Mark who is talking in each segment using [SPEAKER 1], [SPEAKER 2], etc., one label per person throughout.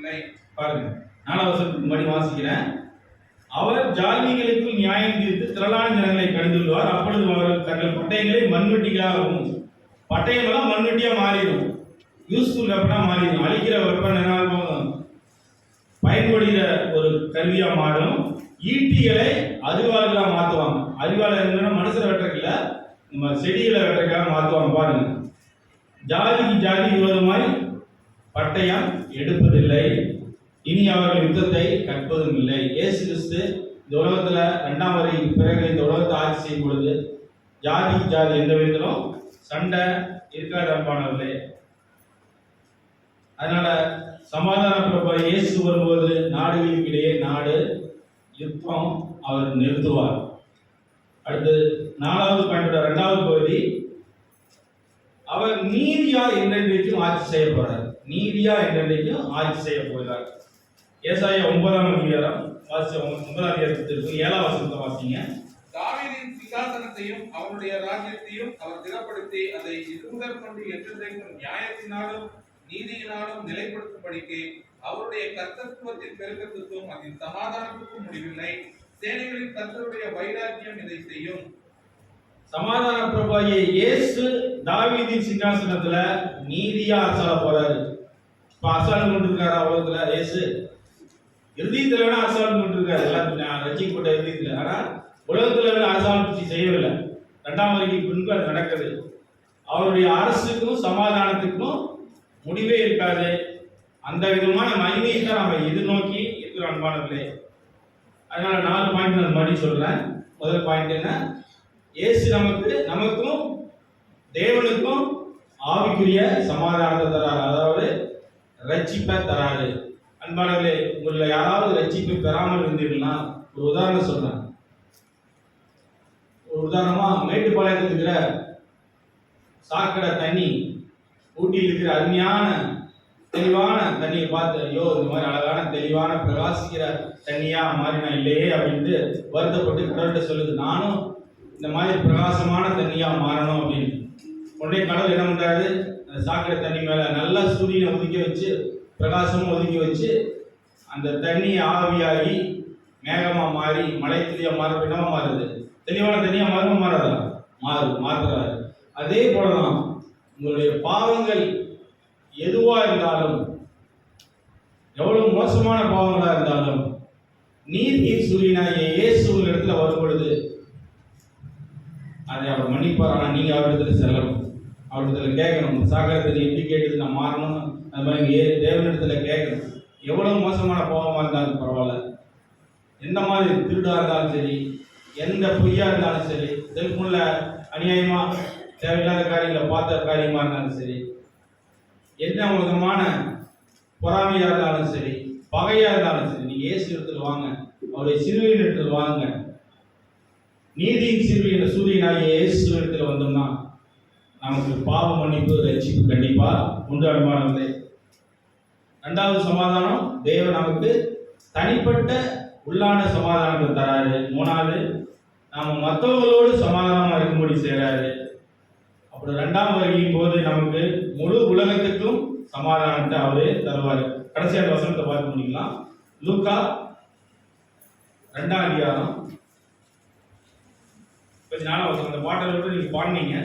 [SPEAKER 1] முடியவில்லை.
[SPEAKER 2] பாருங்க, 4வது வசனத்துக்கு முன்னாடி வாசிக்கிறேன். அவர் ஜாதிகளுக்குள் நியாயம் தீர்த்து திரளான ஜனங்களை கடிந்துள்ளார். அப்பொழுது அவர்கள் தங்கள் பட்டயங்களை மண்வெட்டிகளாகவும், பட்டயமெல்லாம் மண்வெட்டியா மாறிடும், யூஸ்ஃபுல் வெப்பனா மாறிடும், அழிக்கிற வெப்பன் என்ன பயன்படுகிற ஒரு கருவியா மாறும். ஈட்டிகளை அறிவாளர்களா மாற்றுவாங்க. அறிவாளர் என்னன்னா மனுஷரை வெட்டுறதுல நம்ம செடிகளை வெட்டுறதுக்காக மாற்றுவாங்க. பாருங்க, ஜாதிக்கு ஜாதி விரோதமாய் பட்டயம் எடுப்பதில்லை, இனி அவர்கள் யுத்தத்தை கற்பதும் இல்லை. இயேசு கிறிஸ்து இந்த உலகத்துல 2ஆம் வருகைக்கு பிறகு இந்த உலகத்தை ஆட்சி செய்யும் பொழுது ஜாதிக்கு ஜாதி எந்த விதத்திலும் சண்டை இருக்காது அன்பானவர்களே. அதனால சமாதான பிரபு இயேசு வரும்போது நாடுகளுக்கு இடையே நாடு யுத்தம் அவர் நிறுத்துவார். அடுத்து 4வது பாயிண்டோட 2வது பகுதி, அவர் நீதியா என்றென்றைக்கும் ஆட்சி செய்ய போறார். நீதியா என்றென்றைக்கும் ஆட்சி செய்ய போகிறார். ஏசாயா 9ஆம் அதிகாரம் 9ஆம் அதிகாரத்திற்கு 7ஆம் வசனத்தை வாசிங்க.
[SPEAKER 1] தாவீதின் சிங்காசனத்தையும் அவருடைய ராஜ்யத்தையும் அவர் திடப்படுத்தி அதை இதுமுதல் கொண்டு என்றென்றைக்கும் நியாயத்தினாலும் நீதியினாலும் நிலைப்படுத்தும்படிக்கு அவருடைய கர்த்தத்துவத்தின் பெருக்கத்துக்கும் அதன் சமாதானத்துக்கும் முடிவில்லை. சேனைகளின் கர்த்தருடைய வைராக்கியம் இதை செய்யும்.
[SPEAKER 2] சமாதான பிரபுவாகிய இயேசு தாவீதின் சிங்காசனத்துல நீதியா அரசாள போறாரு. இப்ப அரசாங்கம் கொண்டிருக்காரு உலகத்துல. இயேசு இறுதியத்துல வேணா அரசாங்கம் கொண்டிருக்காரு, எல்லாத்துக்கும் ரசிக்கப்பட்ட இறுதியத்துல. ஆனா உலகத்துல வேணா அரசாங்கம் செய்யவில்லை. 2ஆம் வருகைக்கு பின்பு அது நடக்குது. அவருடைய அரசுக்கும் சமாதானத்துக்கும் முடிவே இருக்காது. அந்த விதமான மகிமையை தான் நம்ம எதிர்நோக்கி இருக்கிறோம் அன்பானவர்களே. அதனால 4 பாயிண்ட் நான் மறுபடியும் சொல்றேன். முதல் பாயிண்ட் என்ன? இயேசு நமக்கும் தேவனுக்கும் ஆவிக்குரிய சமாதானத்தை தராரு, அதாவது ரட்சிப்பை தராரு. அன்பானவர்களே, உங்களை யாராவது ரட்சிப்பை பெறாமல் இருந்தீங்கன்னா ஒரு உதாரணம் சொல்றேன். ஒரு உதாரணமா மேட்டுப்பாளையத்தில் இருக்கிற சாக்கடை தண்ணி, ஊட்டியில் இருக்கிற அருமையான தெளிவான தண்ணியை பார்த்து, ஐயோ இந்த மாதிரி அழகான தெளிவான பிரகாசிக்கிற தண்ணியா மாறி நான் இல்லையே அப்படின்ட்டு வருத்தப்பட்டு கடவுள்கிட்ட சொல்லுது, நானும் இந்த மாதிரி பிரகாசமான தண்ணியா மாறணும் அப்படின்னு. உடனே கடவுள் என்ன பண்றாரு? அந்த சாக்கடை தண்ணி மேல நல்லா சூரியனை ஒதுக்கி வச்சு, பிரகாசமும் ஒதுக்கி வச்சு, அந்த தண்ணி ஆவியாகி மேகமா மாறி மழை துளியா மாற என்னவா மாறுது? தெளிவான தண்ணியா மாறாதா? மாறுறாரு. அதே போலதான் உங்களுடைய பாவங்கள் எதுவா இருந்தாலும், எவ்வளவு மோசமான பாவங்களா இருந்தாலும், நீதியின் சூரியனாகிய இயேசு உங்கள் இடத்துல வரும் பொழுது அதை அவர் மன்னிப்பார். ஆனால் நீங்க அவரிடத்துல செல்லணும், அவரிடத்துல கேட்கணும். சாகரத்தை எப்படி கேட்டது நான் மாறணும், அது மாதிரி தேவனிடத்துல கேட்கணும். எவ்வளவு மோசமான பாவமா இருந்தாலும் பரவாயில்ல, எந்த மாதிரி திருடா இருந்தாலும் சரி, எந்த பொய்யா இருந்தாலும் சரி, செல்போன்ல அநியாயமா தேவையில்லாத காரியங்களை பார்த்த காரியமா இருந்தாலும் சரி, என்ன விதமான பொறாமையா இருந்தாலும் சரி, பகையா இருந்தாலும் சரி, நீங்க இயேசு இடத்துல வாங்க, அவருடைய சிலுவையின் இடத்துல வாங்க. நீதியின் சிலுவையின் சூரியனாகிய இயேசு இடத்துல வந்தோம்னா நமக்கு பாவ மன்னிப்பு, ரட்சிப்பு கண்டிப்பா உண்டு அனுமானங்களே. 2வது சமாதானம், தேவன் நமக்கு தனிப்பட்ட உள்ளான சமாதானத்தை தராரு. 3வது, நாம மற்றவங்களோடு சமாதானமா இருக்கும்படி செய்யறாரு. அப்புறம் 2ஆம் வருகையின் போது நமக்கு முழு உலகத்துக்கும் சமாதானத்தை அவரு தருவாரு. கடைசியான வசனத்தை பார்க்க முடியலாம். லூக்கா 2ஆம் அதிகாரம் 14ஆம் வசனம். அந்த பாட்டலோடு நீங்க பாடுனீங்க.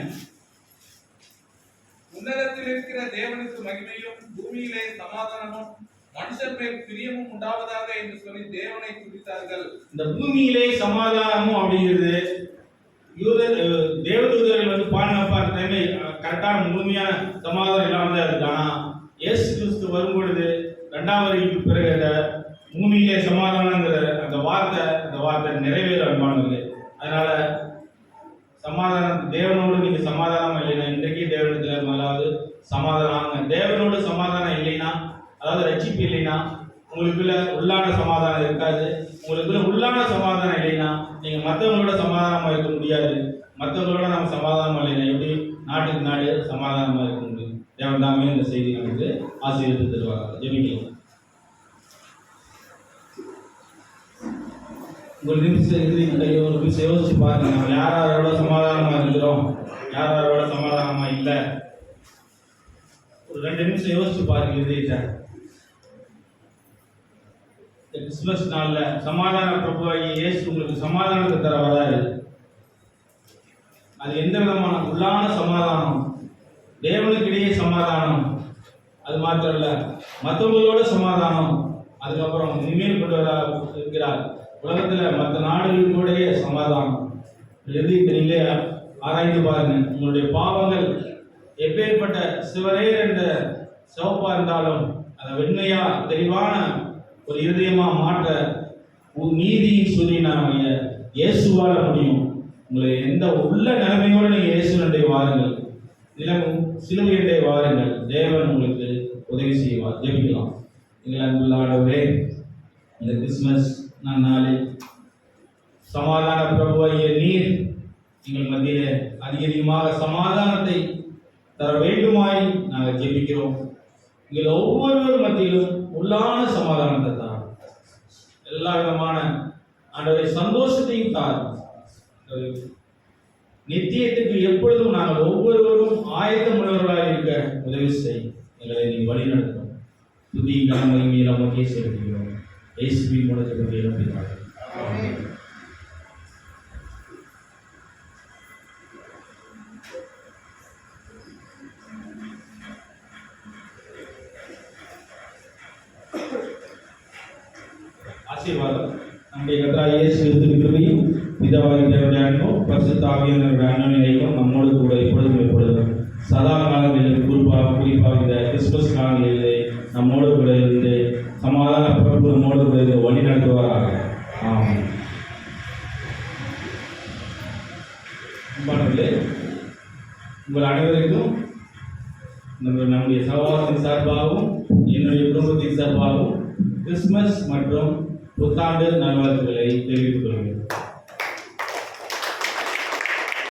[SPEAKER 1] உன்னதத்தில் இருக்கிற தேவனுக்கு மகிமையும் பூமியிலே சமாதானமும் மனுஷர் மேல் பிரியமும் உண்டாவதாக என்று சொல்லி தேவனை துதித்தார்கள்.
[SPEAKER 2] இந்த பூமியிலே சமாதானமும் அப்படிங்கிறது தேவதூதர்கள் பாடினப்பா டைமே கரெக்டான முழுமையான சமாதானம் இல்லாம தான் இருக்கு. ஆனா இயேசு கிறிஸ்து வரும் பொழுது 2ஆம் வருகைக்கு பிறகு பூமியிலே சமாதானங்கிற அந்த வார்த்தை நிறைவேற அன்பானது. அதனால சமாதானம், தேவனோடு நீங்க சமாதானம் இல்லைன்னா இன்றைக்கு தேவனத்துல முதலாவது சமாதானம். தேவனோடு சமாதானம் இல்லைன்னா, அதாவது ரட்சிப்பு இல்லைன்னா, உங்களுக்குள்ள உள்ளான சமாதானம் இருக்காது. உங்களுக்குள்ள உள்ளான சமாதானம் இல்லைன்னா நீங்க மற்றவங்களோட சமாதானமா இருக்க முடியாது. மற்றவங்களோட நம்ம சமாதானமா இல்லைன்னா எப்படி நாட்டுக்கு நாடு சமாதானமா இருக்க முடியும்? தேவன் தாமே இந்த செய்தி நமக்கு ஆசீர்வாதத்தை தருவாங்க. ஜெபிக்கலாம். ஒரு நிமிஷம் யோசிச்சு பாருங்க, நம்ம யாரோட சமாதானமா இருக்கிறோம், யாரோட சமாதானமா இல்லை. ஒரு 2 நிமிஷம் யோசிச்சு பாருங்க. இந்த கிறிஸ்துமஸ் நாள்ல சமாதான பிரபுவாகிய இயேசு உங்களுக்கு சமாதானத்தை தர வராரு. அது எந்த விதமான உள்ளான சமாதானம், தேவனுக்கிடையே சமாதானம், அது மாத்திரம் இல்ல மற்றவங்களோட சமாதானம், அதுக்கப்புறம் இனிமேல் கொண்டு வர இருக்கிறார் உலகத்துல மற்ற நாடுகளுடைய சமாதானம். எழுதிக்கிறீங்களே, ஆராய்ந்து பாருங்க. உங்களுடைய பாவங்கள் எப்பேற்பட்ட சிவரேர் என்ற சிவப்பா இருந்தாலும் அதை வெண்மையா தெளிவான ஒரு இருதயமா மாற்ற நீதியின் சூரியனாகிய இயேசுவால முடியும். உங்களை எந்த உள்ள நிலைமையோடு நீங்க இயேசுடைய வாருங்கள், சிலுவையுடைய வாருங்கள், தேவன் உங்களுக்கு உதவி செய்வார். ஜெபிக்கலாம். எங்கள் அன்புள்ள ஆண்டவரே, இந்த கிறிஸ்துமஸ் நாளில் சமாதான பிரபுவாகிய நீர் எங்கள் மத்தியிலே அதிகமாக சமாதானத்தை தர வேண்டுமாய் நாங்கள் ஜெபிக்கிறோம். எங்கள் ஒவ்வொருவர் மத்தியிலும் உள்ளான சமாதானத்தை தான், எல்லா விதமான ஆண்டவரை சந்தோஷத்தையும் தான், நித்தியத்துக்கு எப்பொழுதும் நாங்கள் ஒவ்வொருவரும் ஆயத்தமுள்ளவர்களாக இருக்க உதவி செய். எங்களை நீ வழிநடத்தும். துதி கனமகிமை நமக்கே செலுத்துகிறோம். இயேசுவின் மூலத்தை நம்பினார். ஆசீர்வாதம் நம்முடைய கர்த்தராகிய இயேசு கிறிஸ்துவின் கிருபையும் பிதாவாகிய தேவனுடைய அன்பும் பரிசுத்த ஆவியானவருடைய அன்பினையும் நம்மோடு கூட எப்பொழுதும் சதா காலங்களில் குறிப்பாக இந்த கிறிஸ்துமஸ் காலங்களிலே நம்மோடு கூட இருந்து சமாதான பிரபு நம்மோடு கூட இருந்து வழி நடத்துவாராக. ஆமாம். அன்பானவர்களே, உங்கள் அனைவருக்கும் நம்முடைய சகோதரத்தின் சார்பாகவும் என்னுடைய குடும்பத்தின் சார்பாகவும் கிறிஸ்துமஸ் மற்றும் புத்தாண்டு நல்வாழ்த்துக்களை தெரிவித்துக் கொள்கிறேன்.